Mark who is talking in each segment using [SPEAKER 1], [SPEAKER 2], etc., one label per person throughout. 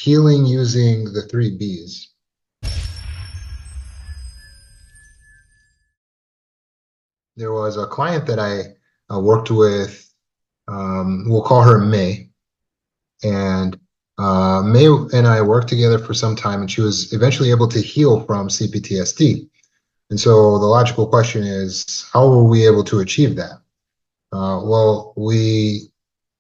[SPEAKER 1] healing using the 3 Bs. There was a client that I worked with, we'll call her May, and May and I worked together for some time, and she was eventually able to heal from CPTSD. And so the logical question is, how were we able to achieve that? Well, we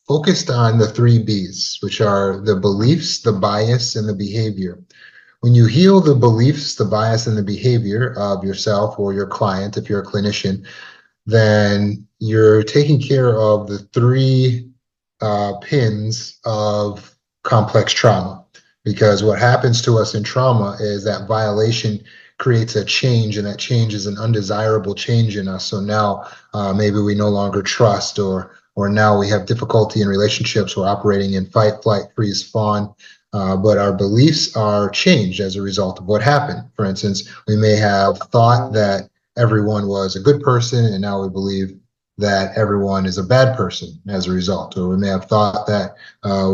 [SPEAKER 1] focused on the 3 Bs, which are the beliefs, the bias, and the behavior. When you heal the beliefs, the bias, and the behavior of yourself or your client, if you're a clinician, then you're taking care of the three pins of complex trauma. Because what happens to us in trauma is that violation creates a change, and that change is an undesirable change in us. So now maybe we no longer trust, or now we have difficulty in relationships. We're operating in fight, flight, freeze, fawn. But our beliefs are changed as a result of what happened. For instance, we may have thought that everyone was a good person, and now we believe that everyone is a bad person as a result. Or we may have thought that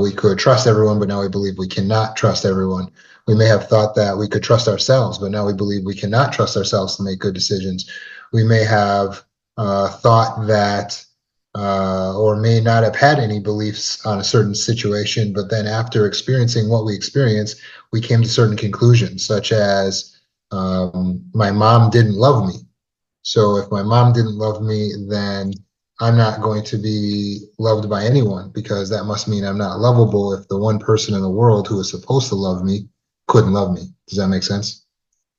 [SPEAKER 1] we could trust everyone, but now we believe we cannot trust everyone. We may have thought that we could trust ourselves, but now we believe we cannot trust ourselves to make good decisions. We may have thought that, or may not have had any beliefs on a certain situation, but then after experiencing what we experienced, we came to certain conclusions, such as my mom didn't love me. So if my mom didn't love me, then I'm not going to be loved by anyone, because that must mean I'm not lovable if the one person in the world who is supposed to love me couldn't love me. Does that make sense?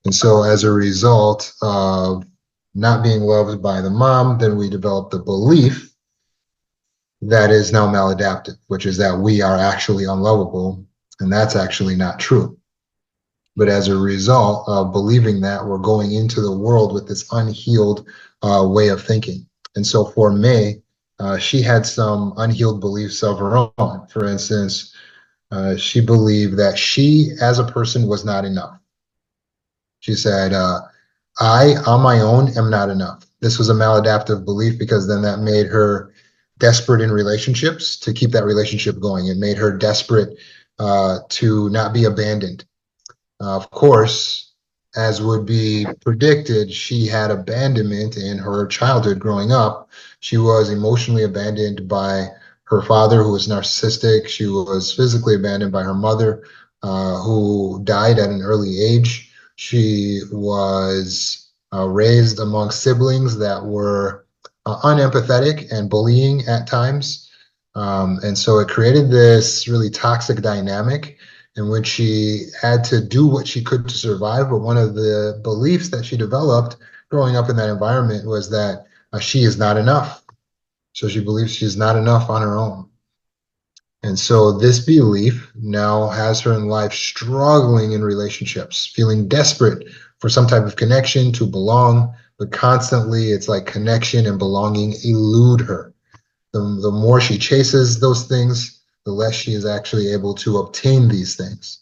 [SPEAKER 1] And so as a result of not being loved by the mom, then we develop the belief that is now maladaptive, which is that we are actually unlovable, and that's actually not true. But as a result of believing that, we're going into the world with this unhealed way of thinking. And so for May, she had some unhealed beliefs of her own. For instance, she believed that she, as a person, was not enough. She said, I, on my own, am not enough. This was a maladaptive belief, because then that made her desperate in relationships to keep that relationship going. It made her desperate to not be abandoned. Of course, as would be predicted, she had abandonment in her childhood growing up. She was emotionally abandoned by her father, who was narcissistic. She was physically abandoned by her mother, who died at an early age. She was raised among siblings that were unempathetic and bullying at times. And so it created this really toxic dynamic in which she had to do what she could to survive. But one of the beliefs that she developed growing up in that environment was that she is not enough. So she believes she's not enough on her own. And so this belief now has her in life struggling in relationships, feeling desperate for some type of connection to belong, but constantly it's like connection and belonging elude her. The more she chases those things, the less she is actually able to obtain these things.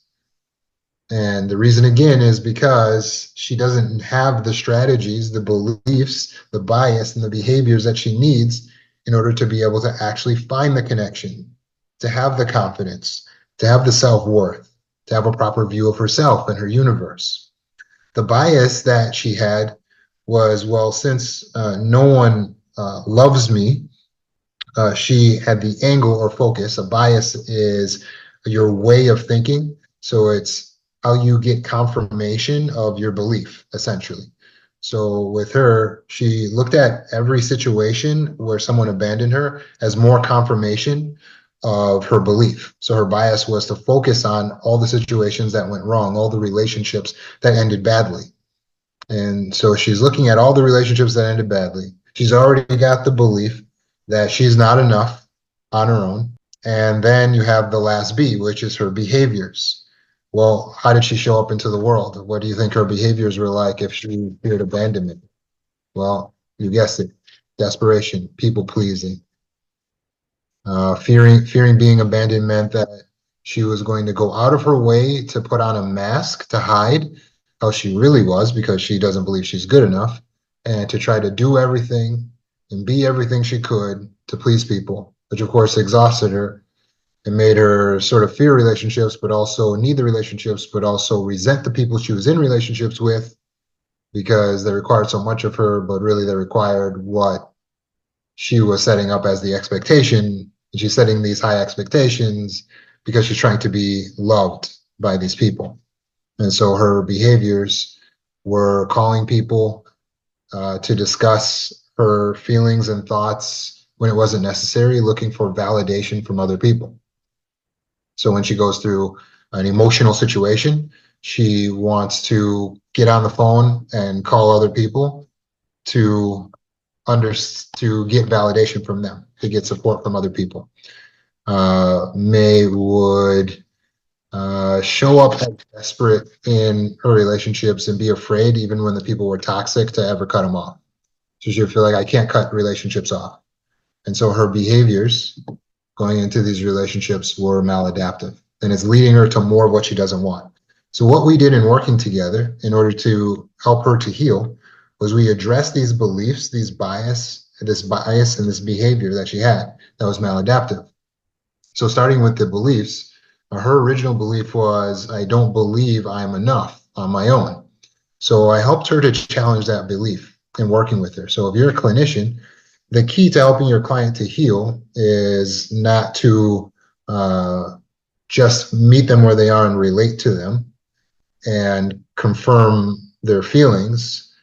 [SPEAKER 1] And the reason, again, is because she doesn't have the strategies, the beliefs, the bias, and the behaviors that she needs in order to be able to actually find the connection, to have the confidence, to have the self-worth, to have a proper view of herself and her universe. The bias that she had was, well, since no one loves me, she had the angle or focus. A bias is your way of thinking. So it's how you get confirmation of your belief, essentially. So with her, she looked at every situation where someone abandoned her as more confirmation of her belief. So her bias was to focus on all the situations that went wrong, all the relationships that ended badly. And so she's looking at all the relationships that ended badly. She's already got the belief that she's not enough on her own. And then you have the last B, which is her behaviors. Well, how did she show up into the world? What do you think her behaviors were like if she feared abandonment? Well, you guessed it. Desperation, people pleasing. Fearing being abandoned meant that she was going to go out of her way to put on a mask to hide how she really was, because she doesn't believe she's good enough, and to try to do everything and be everything she could to please people, which of course exhausted her. It made her sort of fear relationships, but also need the relationships, but also resent the people she was in relationships with because they required so much of her, but really they required what she was setting up as the expectation. And she's setting these high expectations because she's trying to be loved by these people. And so her behaviors were calling people to discuss her feelings and thoughts when it wasn't necessary, looking for validation from other people. So when she goes through an emotional situation, she wants to get on the phone and call other people to to get validation from them, to get support from other people. May would show up as desperate in her relationships and be afraid, even when the people were toxic, to ever cut them off. So she'd feel like I can't cut relationships off. And so her behaviors going into these relationships were maladaptive. And it's leading her to more of what she doesn't want. So what we did in working together in order to help her to heal was we addressed these beliefs, this bias and this behavior that she had that was maladaptive. So starting with the beliefs, her original belief was, I don't believe I'm enough on my own. So I helped her to challenge that belief in working with her. So if you're a clinician, the key to helping your client to heal is not to just meet them where they are and relate to them and confirm their feelings.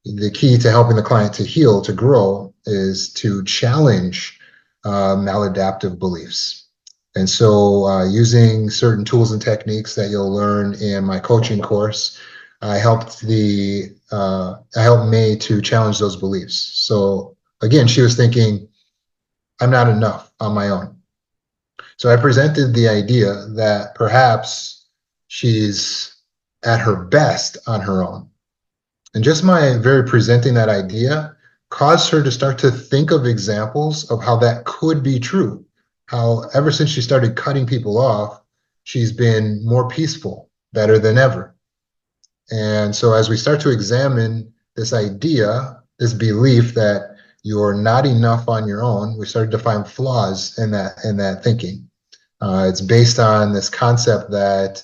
[SPEAKER 1] The key to helping the client to heal, to grow, is to challenge maladaptive beliefs. And so using certain tools and techniques that you'll learn in my coaching course, I helped May to challenge those beliefs. So again, she was thinking, I'm not enough on my own. So I presented the idea that perhaps she's at her best on her own. And just my very presenting that idea caused her to start to think of examples of how that could be true. How ever since she started cutting people off, she's been more peaceful, better than ever. And so as we start to examine this idea, this belief that you're not enough on your own, we started to find flaws in that thinking. It's based on this concept that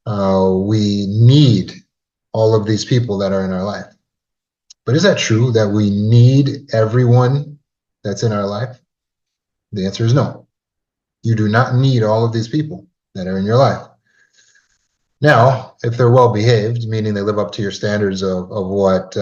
[SPEAKER 1] we need all of these people that are in our life. But is that true that we need everyone that's in our life? The answer is no. You do not need all of these people that are in your life. Now, if they're well behaved, meaning they live up to your standards of what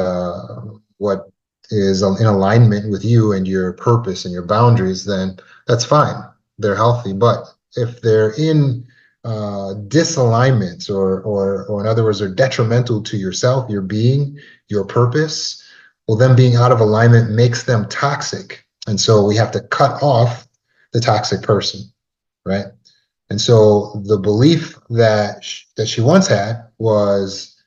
[SPEAKER 1] is in alignment with you and your purpose and your boundaries, then that's fine. They're healthy. But if they're in disalignments or in other words, they're detrimental to yourself, your being, your purpose, well, them being out of alignment makes them toxic. And so we have to cut off the toxic person, right? And so the belief that she once had was,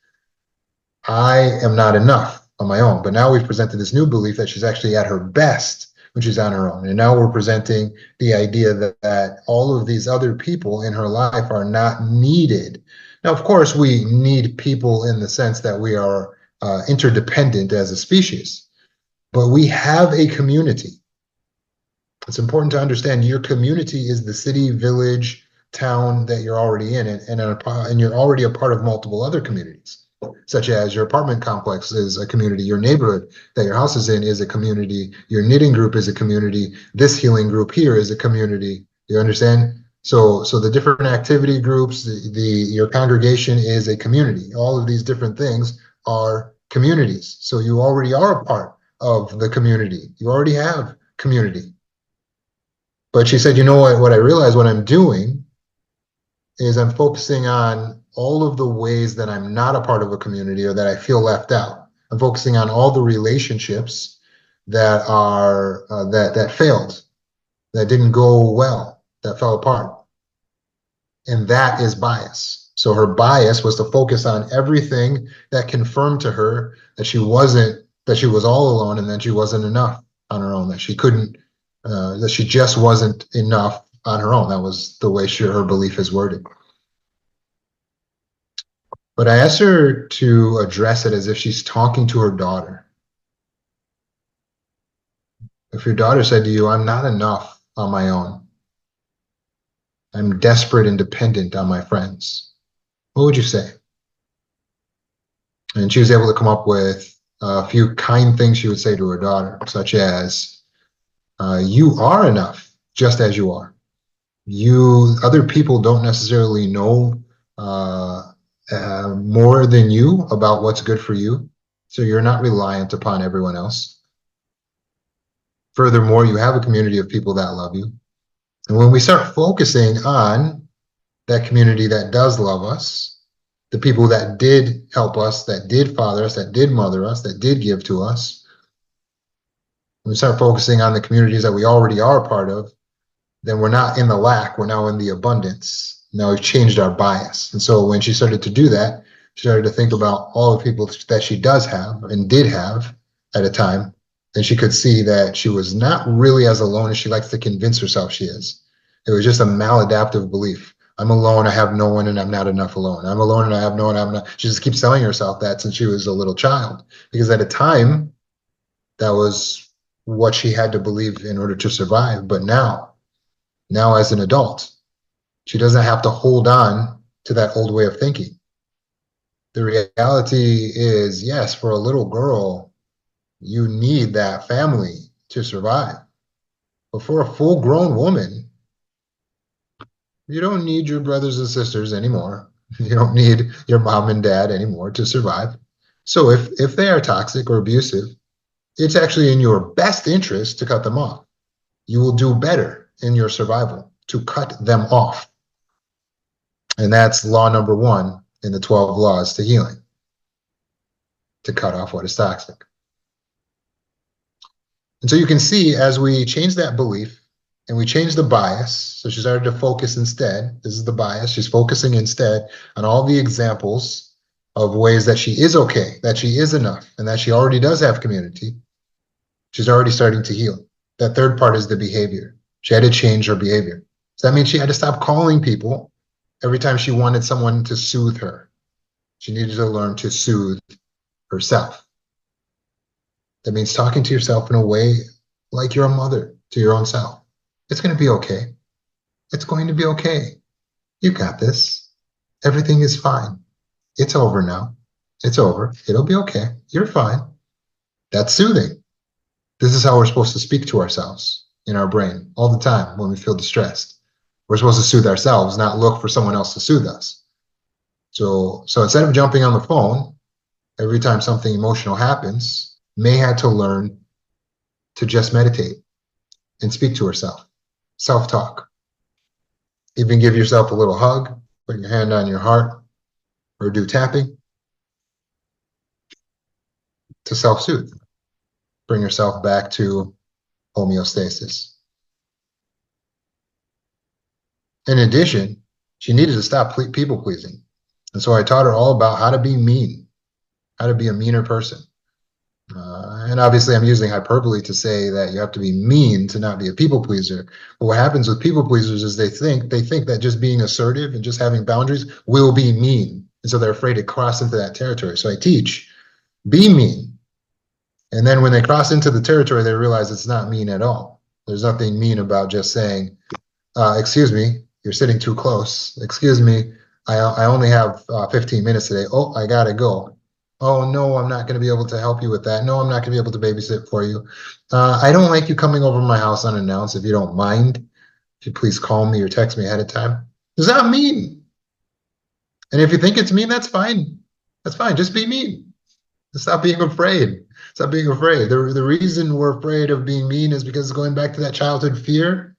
[SPEAKER 1] I am not enough on my own. But now we've presented this new belief that she's actually at her best when she's on her own. And now we're presenting the idea that all of these other people in her life are not needed. Now, of course, we need people in the sense that we are interdependent as a species, but we have a community. It's important to understand your community is the city, village, town that you're already in, and you're already a part of multiple other communities, such as your apartment complex is a community, your neighborhood that your house is in is a community, your knitting group is a community, this healing group here is a community. You understand? So the different activity groups, your congregation is a community. All of these different things are communities. So you already are a part of the community. You already have community. But she said, you know what I realize what I'm doing is I'm focusing on all of the ways that I'm not a part of a community or that I feel left out. I'm focusing on all the relationships that are that failed, that didn't go well, that fell apart. And that is bias. So her bias was to focus on everything that confirmed to her that she was all alone and that she wasn't enough on her own, that she couldn't, that she just wasn't enough on her own. That was the way her belief is worded. But I asked her to address it as if she's talking to her daughter. If your daughter said to you, I'm not enough on my own, I'm desperate and dependent on my friends. What would you say? And she was able to come up with a few kind things she would say to her daughter, such as, you are enough just as you are. Other people don't necessarily know more than you about what's good for you. So you're not reliant upon everyone else. Furthermore, you have a community of people that love you. And when we start focusing on that community that does love us, the people that did help us, that did father us, that did mother us, that did give to us, when we start focusing on the communities that we already are a part of, then we're not in the lack, we're now in the abundance. Now we've changed our bias. And so when she started to do that, she started to think about all the people that she does have and did have at a time. And she could see that she was not really as alone as she likes to convince herself she is. It was just a maladaptive belief. I'm alone, I have no one, and I'm not enough alone. I'm alone and I have no one, I'm not. She just keeps telling herself that since she was a little child. Because at a time, that was what she had to believe in order to survive. But now as an adult, she doesn't have to hold on to that old way of thinking. The reality is, yes, for a little girl, you need that family to survive. But for a full grown woman, you don't need your brothers and sisters anymore. You don't need your mom and dad anymore to survive. So if they are toxic or abusive, it's actually in your best interest to cut them off. You will do better in your survival to cut them off. And that's law number one in the 12 laws to healing, to cut off what is toxic. And so you can see as we change that belief and we change the bias, so she started to focus instead. This is the bias. She's focusing instead on all the examples of ways that she is okay, that she is enough, and that she already does have community. She's already starting to heal. That third part is the behavior. She had to change her behavior. So that means she had to stop calling people every time she wanted someone to soothe her. She needed to learn to soothe herself. That means talking to yourself in a way like you're a mother to your own self. It's going to be okay. It's going to be okay. You got this. Everything is fine. It's over now. It's over. It'll be okay. You're fine. That's soothing. This is how we're supposed to speak to ourselves in our brain all the time when we feel distressed. We're supposed to soothe ourselves, not look for someone else to soothe us. So instead of jumping on the phone every time something emotional happens, May had to learn to just meditate and speak to herself, self-talk. Even give yourself a little hug, put your hand on your heart, or do tapping to self-soothe. Bring yourself back to homeostasis. In addition, she needed to stop people pleasing. And so I taught her all about how to be mean, how to be a meaner person. And obviously I'm using hyperbole to say that you have to be mean to not be a people pleaser. But what happens with people pleasers is they think that just being assertive and just having boundaries will be mean. And so they're afraid to cross into that territory. So I teach, be mean. And then when they cross into the territory, they realize it's not mean at all. There's nothing mean about just saying, excuse me, you're sitting too close. Excuse me, I only have 15 minutes today. Oh, I gotta go. Oh, no, I'm not going to be able to help you with that. No, I'm not going to be able to babysit for you. I don't like you coming over to my house unannounced. If you don't mind, if you please call me or text me ahead of time. Does that mean? And if you think it's mean, that's fine. That's fine. Just be mean. Stop being afraid. Stop being afraid. The reason we're afraid of being mean is because it's going back to that childhood fear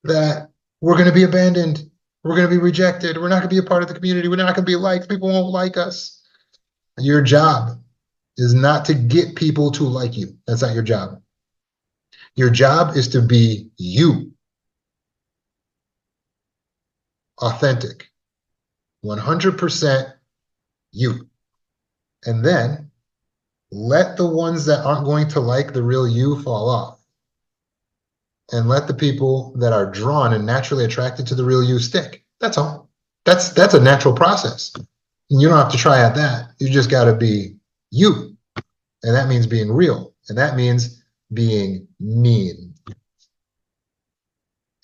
[SPEAKER 1] that we're going to be abandoned. We're going to be rejected. We're not going to be a part of the community. We're not going to be liked. People won't like us. Your job is not to get people to like you. That's not your job. Your job is to be you, authentic, 100% you. And then let the ones that aren't going to like the real you fall off. And let the people that are drawn and naturally attracted to the real you stick. That's all. That's a natural process. And you don't have to try at that. You just got to be you. And that means being real. And that means being mean.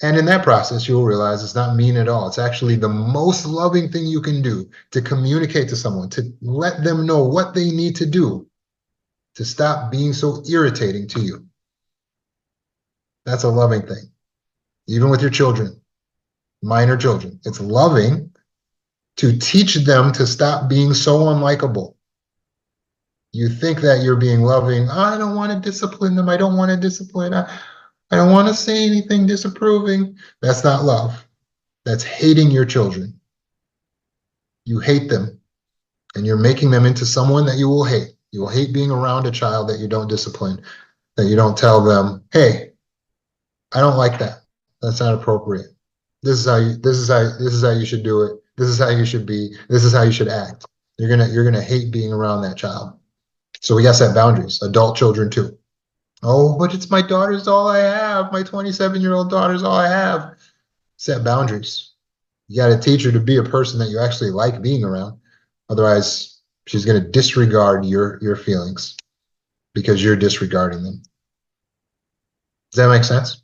[SPEAKER 1] And in that process, you'll realize it's not mean at all. It's actually the most loving thing you can do to communicate to someone, to let them know what they need to do to stop being so irritating to you. That's a loving thing. Even with your children, minor children, it's loving to teach them to stop being so unlikable. You think that you're being loving. Oh, I don't want to discipline them. I don't want to discipline. I don't want to say anything disapproving. That's not love. That's hating your children. You hate them and you're making them into someone that you will hate. You will hate being around a child that you don't discipline, that you don't tell them, hey, I don't like that. That's not appropriate. This is how you should do it. This is how you should be. This is how you should act. You're gonna hate being around that child. So we got to set boundaries. Adult children too. Oh, but it's my daughter's all I have. My 27-year-old daughter's all I have. Set boundaries. You got to teach her to be a person that you actually like being around. Otherwise, she's going to disregard your feelings because you're disregarding them. Does that make sense?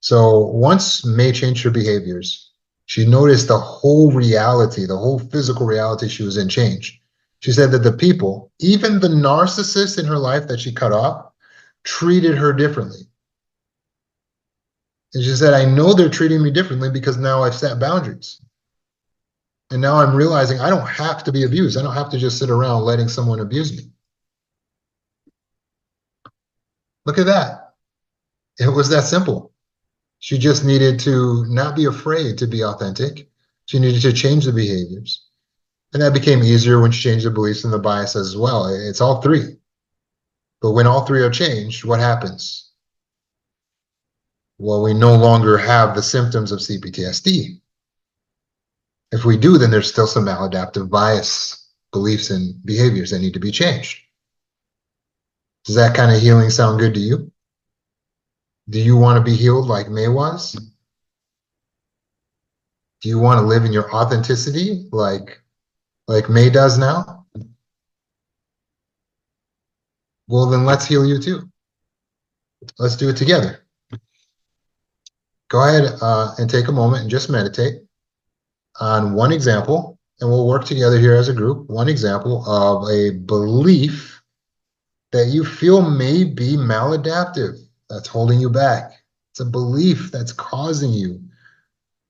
[SPEAKER 1] So once May changed her behaviors, she noticed the whole reality, the whole physical reality she was in changed. She said that the people, even the narcissists in her life that she cut off, treated her differently. And she said, I know they're treating me differently because now I've set boundaries. And now I'm realizing I don't have to be abused. I don't have to just sit around letting someone abuse me. Look at that. It was that simple. She just needed to not be afraid to be authentic. She needed to change the behaviors. And that became easier when she changed the beliefs and the biases as well. It's all three. But when all three are changed, what happens? Well, we no longer have the symptoms of CPTSD. If we do, then there's still some maladaptive bias beliefs and behaviors that need to be changed. Does that kind of healing sound good to you? Do you want to be healed like May was? Do you want to live in your authenticity like May does now? Well, then let's heal you too. Let's do it together. Go ahead and take a moment and just meditate on one example, and we'll work together here as a group. One example of a belief that you feel may be maladaptive, that's holding you back. It's a belief that's causing you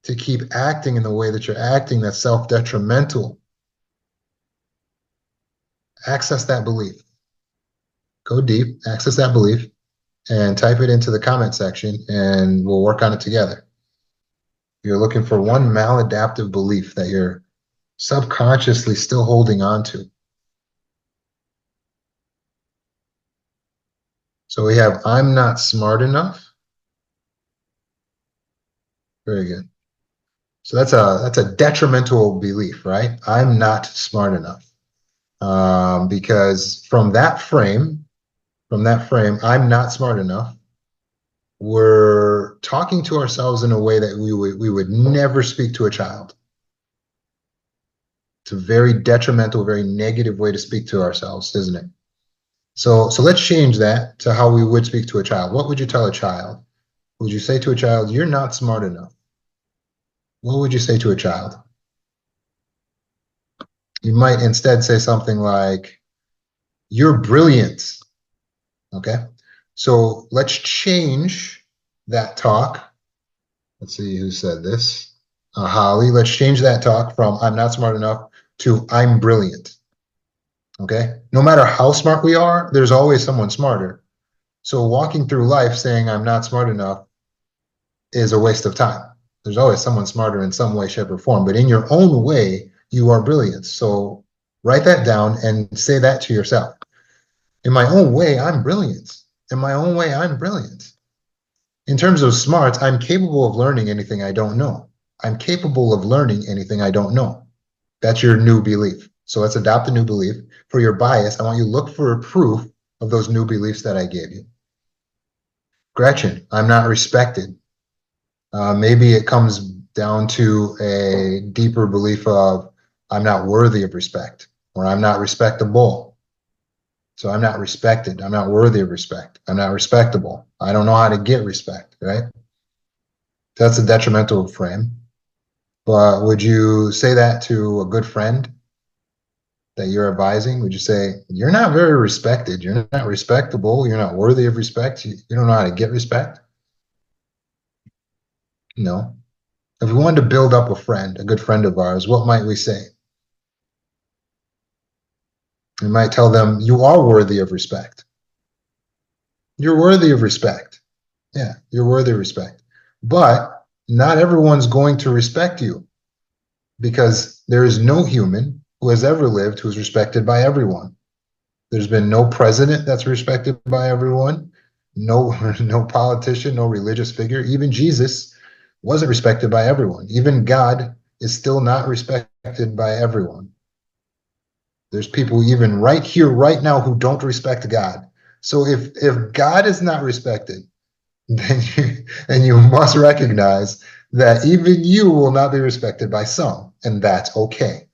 [SPEAKER 1] to keep acting in the way that you're acting that's self-detrimental. Access that belief. Go deep, access that belief, and type it into the comment section, and we'll work on it together. You're looking for one maladaptive belief that you're subconsciously still holding on to. So we have, I'm not smart enough. Very good. So that's a detrimental belief, right? I'm not smart enough. Because from that frame, I'm not smart enough, we're talking to ourselves in a way that we would never speak to a child. It's a very detrimental, very negative way to speak to ourselves, isn't it? So let's change that to how we would speak to a child. What would you tell a child? Would you say to a child, you're not smart enough? What would you say to a child? You might instead say something like, you're brilliant. Okay. So let's change that talk. Let's see who said this. Holly, let's change that talk from I'm not smart enough to I'm brilliant. Okay. No matter how smart we are, there's always someone smarter. So walking through life saying I'm not smart enough is a waste of time. There's always someone smarter in some way, shape, or form, but in your own way, you are brilliant. So write that down and say that to yourself. In my own way, I'm brilliant. In my own way, I'm brilliant. In terms of smarts, I'm capable of learning anything I don't know. I'm capable of learning anything I don't know. That's your new belief. So let's adopt a new belief. For your bias, I want you to look for proof of those new beliefs that I gave you. Gretchen, I'm not respected. Maybe it comes down to a deeper belief of I'm not worthy of respect or I'm not respectable. So I'm not respected. I'm not worthy of respect. I'm not respectable. I don't know how to get respect, right? That's a detrimental frame. But would you say that to a good friend that you're advising? Would you say, you're not very respected. You're not respectable. You're not worthy of respect. You don't know how to get respect? No. If we wanted to build up a friend, a good friend of ours, what might we say? We might tell them, you are worthy of respect. You're worthy of respect. Yeah, you're worthy of respect. But not everyone's going to respect you because there is no human who has ever lived who is respected by everyone. There's been no president that's respected by everyone, no no politician, no religious figure. Even Jesus wasn't respected by everyone. Even God is still not respected by everyone. There's people even right here, right now, who don't respect God. So if God is not respected, then you must recognize that even you will not be respected by some, and that's okay.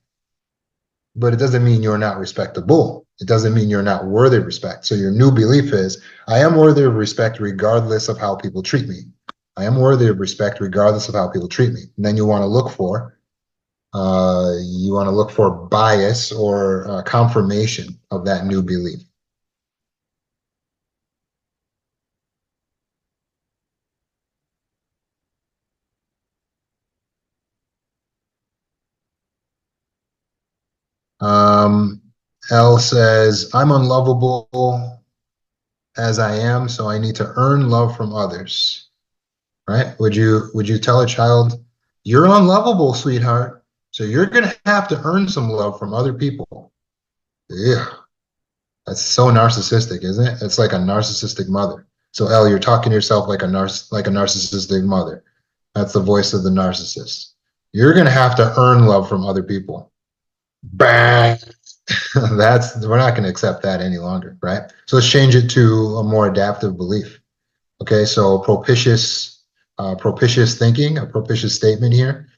[SPEAKER 1] But it doesn't mean you're not respectable. It doesn't mean you're not worthy of respect. So your new belief is, I am worthy of respect regardless of how people treat me. I am worthy of respect regardless of how people treat me. And then you want to look for bias or confirmation of that new belief. Um, L says, I'm unlovable as I am, so I need to earn love from others. Right? Would you tell a child, you're unlovable, sweetheart, so you're gonna have to earn some love from other people? Yeah, that's so narcissistic, isn't it? It's like a narcissistic mother. So L, you're talking to yourself like a narcissistic mother. That's the voice of the narcissist. You're gonna have to earn love from other people. Bang. That's we're not going to accept that any longer, right? So let's change it to a more adaptive belief. Okay, so propitious thinking, a propitious statement here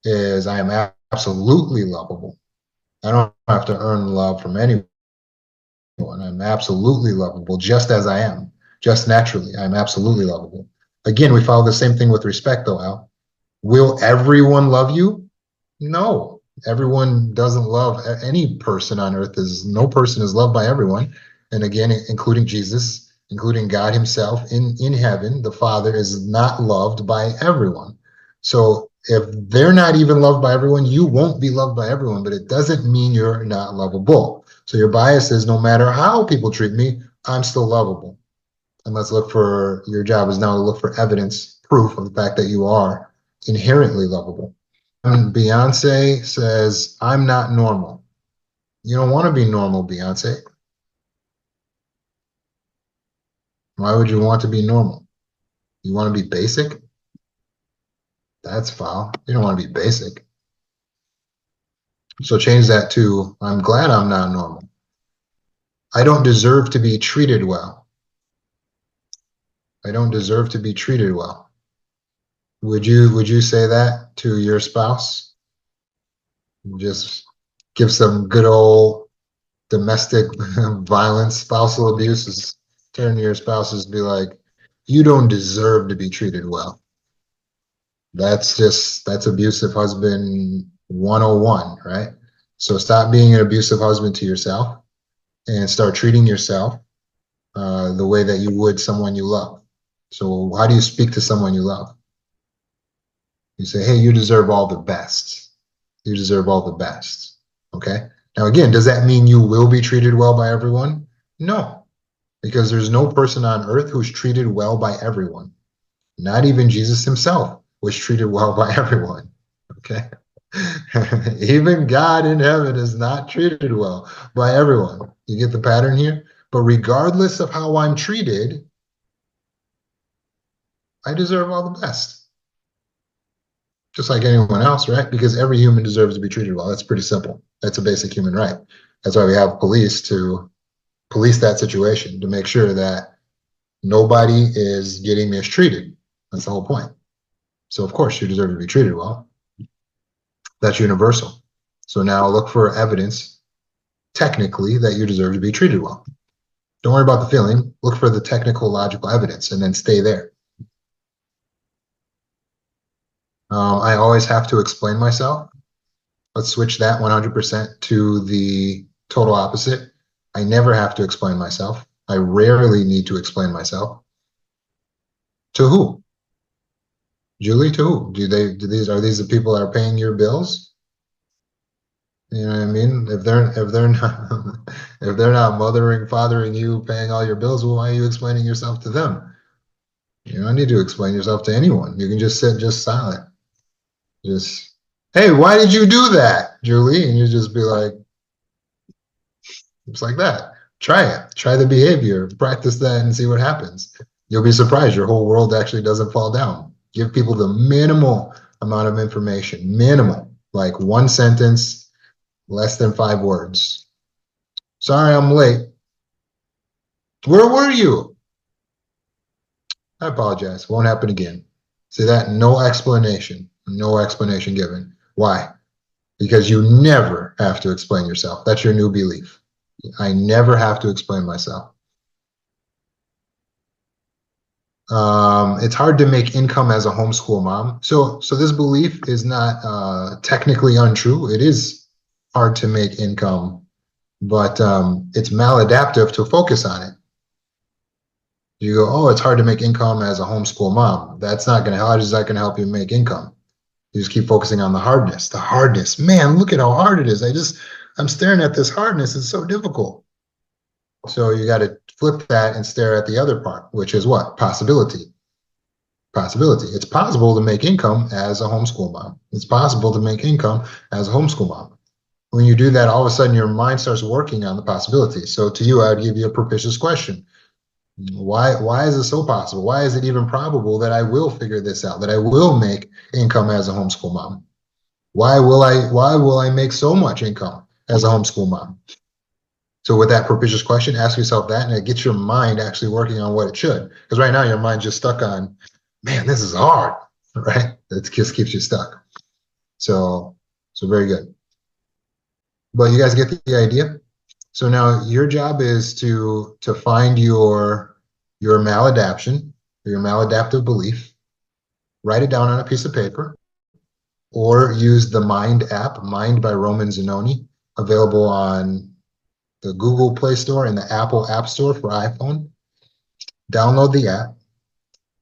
[SPEAKER 1] is, I am absolutely lovable. I don't have to earn love from anyone. I'm absolutely lovable just as I am, just naturally. I'm absolutely lovable. Again, we follow the same thing with respect, though, Al. Will everyone love you? No, everyone doesn't love any person on earth. Is no person is loved by everyone, and again, including Jesus, including God Himself in heaven. The Father is not loved by everyone. So if they're not even loved by everyone, you won't be loved by everyone. But it doesn't mean you're not lovable. So your bias is, no matter how people treat me, I'm still lovable. And let's look for, your job is now to look for evidence, proof of the fact that you are inherently lovable. Beyonce says, I'm not normal. You don't want to be normal, Beyonce. Why would you want to be normal? You want to be basic? That's foul. You don't want to be basic. So change that to, I'm glad I'm not normal. I don't deserve to be treated well. I don't deserve to be treated well. Would you say that to your spouse? Just give some good old domestic violence, spousal abuse, is turn to your spouses and be like, you don't deserve to be treated well. That's abusive husband 101, right? So stop being an abusive husband to yourself and start treating yourself the way that you would someone you love. So how do you speak to someone you love? You say, hey, you deserve all the best. You deserve all the best. Okay. Now, again, does that mean you will be treated well by everyone? No, because there's no person on earth who's treated well by everyone. Not even Jesus himself was treated well by everyone. Okay. Even God in heaven is not treated well by everyone. You get the pattern here? But regardless of how I'm treated, I deserve all the best. Just like anyone else, right? Because every human deserves to be treated well. That's pretty simple. That's a basic human right. That's why we have police, to police that situation, to make sure that nobody is getting mistreated. That's the whole point. So of course you deserve to be treated well. That's universal. So now look for evidence, technically, that you deserve to be treated well. Don't worry about the feeling. Look for the technical, logical evidence and then stay there. I always have to explain myself. Let's switch that 100% to the total opposite. I never have to explain myself. I rarely need to explain myself. To who? Julie, to who? Are these the people that are paying your bills? You know what I mean? If they're not if they're not mothering, fathering you, paying all your bills, well, why are you explaining yourself to them? You don't need to explain yourself to anyone. You can just sit just silent. Just, hey, why did you do that, Julie? And you just be like, it's like that. Try it. Try the behavior. Practice that and see what happens. You'll be surprised. Your whole world actually doesn't fall down. Give people the minimal amount of information. Minimal. Like one sentence, less than 5 words. Sorry, I'm late. Where were you? I apologize. Won't happen again. See that? No explanation. No explanation given. Why? Because you never have to explain yourself. That's your new belief. I never have to explain myself. It's hard to make income as a homeschool mom. So this belief is not technically untrue. It is hard to make income, but it's maladaptive to focus on it. You go, oh, it's hard to make income as a homeschool mom. That's not going to, how is that going to help you make income? You just keep focusing on the hardness. The hardness. Man, look at how hard it is. I'm staring at this hardness. It's so difficult. So you got to flip that and stare at the other part, which is what? Possibility. Possibility. It's possible to make income as a homeschool mom. It's possible to make income as a homeschool mom. When you do that, all of a sudden your mind starts working on the possibility. So to you, I would give you a propitious question. Why is it so possible? Why is it even probable that I will figure this out, that I will make income as a homeschool mom? Why will I make so much income as a homeschool mom? So with that propitious question, ask yourself that, and it gets your mind actually working on what it should. Because right now your mind's just stuck on, man, this is hard, right? It just keeps you stuck. So very good. But you guys get the idea? So now your job is to find your maladaption, or your maladaptive belief, write it down on a piece of paper, or use the Mind app, Mind by Roman Zanoni, available on the Google Play Store and the Apple App Store for iPhone. Download the app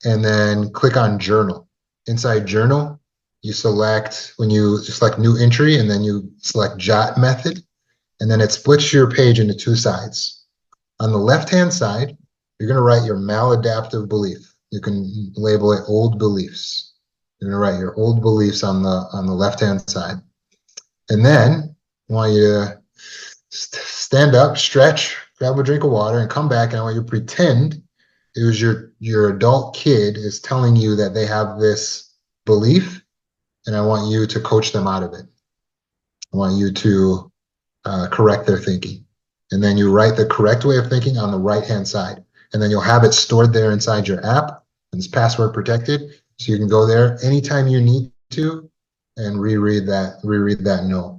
[SPEAKER 1] and then click on Journal. Inside Journal, you select, when you select New Entry, and then you select Jot Method, and then it splits your page into two sides. On the left-hand side, you're going to write your maladaptive belief. You can label it old beliefs. You're going to write your old beliefs on the left-hand side. And then I want you to stand up, stretch, grab a drink of water, and come back, and I want you to pretend it was your adult kid is telling you that they have this belief, and I want you to coach them out of it. I want you to correct their thinking. And then you write the correct way of thinking on the right-hand side. And then you'll have it stored there inside your app, and it's password protected. So you can go there anytime you need to and reread that note.